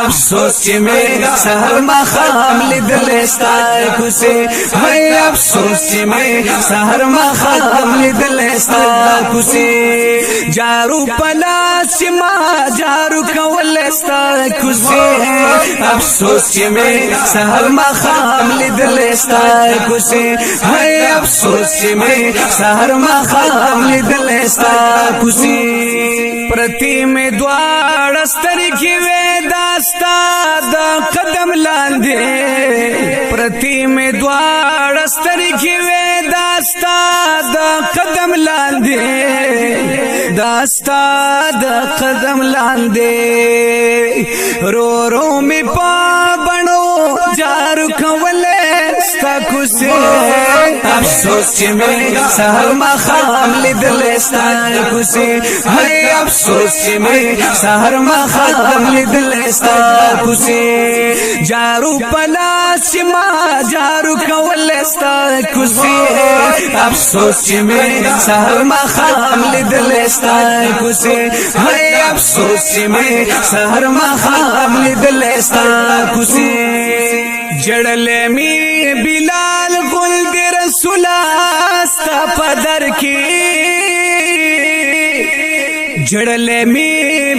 افسوس چې مې سحر ماښام لیدلې ستا کوڅې هی افسوس چې مې سحر ماښام لیدلې ستا کوڅې جارو په لاس چې ما جارو کولې ستا کوڅې افسوس چې مې سحر ماښام لیدلې ستا کوڅې هی افسوس چې مې سحر ماښام لیدلې ستا کوڅې پرتی مې دواړه سترګې وې داستا د قدم لاندې پرتی مې دواړه سترګې وې داستا د قدم لاندې داستا د قدم لاندې رو رو مې په بڼو جارو کولې ستا کوڅې افسوس چې مې سحر ماښام لیدلې ستا کوڅې هی افسوس چې مې سحر ماښام لیدلې ستا کوڅې جارو په لاس چې ما جارو کولې ستا کوڅې افسوس چې مې سحر ماښام لیدلې ستا کوڅې هی افسوس چې مې سحر ماښام لیدلې ستا کوڅې جړلې می بلال ګل د رسول استا پدر کې جړلې می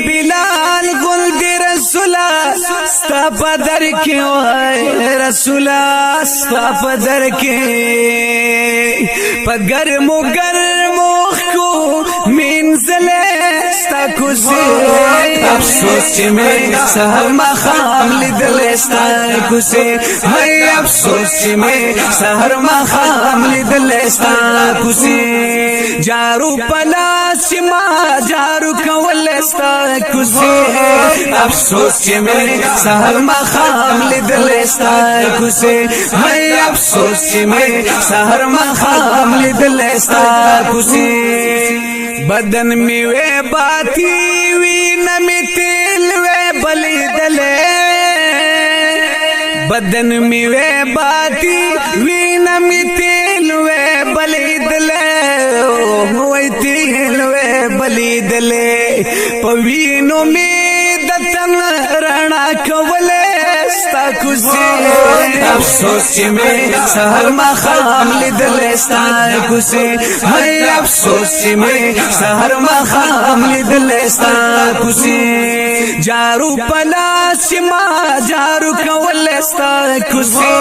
بلال ګل د رسول استا پدر کې وای رسول استا پدر کې پګر مو کو منزله ستا کوڅې افسوس چې مې سحر ماښام لیدلې ستا کوڅې هی افسوس چې مې سحر ماښام لیدلې ستا کوڅې جارو په لاس چې ما جارو کولې ستا کوڅې افسوس چې مې سحر ماښام لیدلې ستا کوڅې هی افسوس چې مې سحر ماښام لیدلې ستا کوڅې بدن می وې باتی وی نمی تیل وې بلیدلې بدن می وې باتی وی نمی تیل وې بلیدلې وې تیل وې بلیدلې پوینو می دتن رڼا کولې ستا کوڅې افسوس چې مې سحر ماښام لیدلې ستا کوڅې هی افسوس چې مې سحر ماښام لیدلې ستا کوڅې جارو په لاس چې ما جارو کولې ستا کوڅې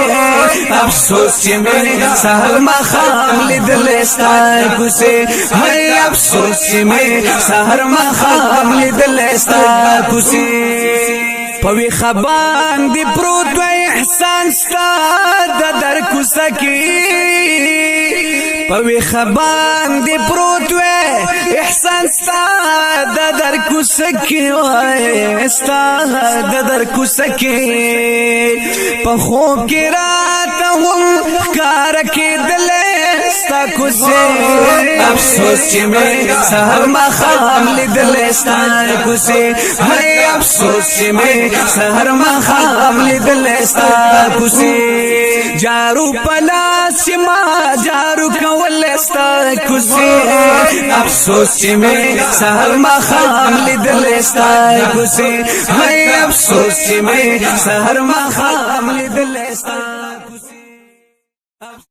افسوس چې مې سحر ماښام لیدلې ستا کوڅې هی افسوس چې مې سحر ماښام لیدلې ستا کوڅې پوی خبان دی پروت و احسان ستا د در کوڅه کې پوی خبان دی پروت و احسان ستا د در کوڅه کې وای ستا د در کوڅه کې په خوب کې راته هم کار کېدلې ستا کوڅې افسوس چې مې سحر ماښام لیدلې ستا کوڅې هی افسوس چې مې سحر ماښام لیدلې ستا کوڅې جارو په لاس چې ما جارو کولې ستا کوڅې افسوس چې مې سحر ماښام لیدلې ستا کوڅې هی افسوس چې مې سحر ماښام لیدلې ستا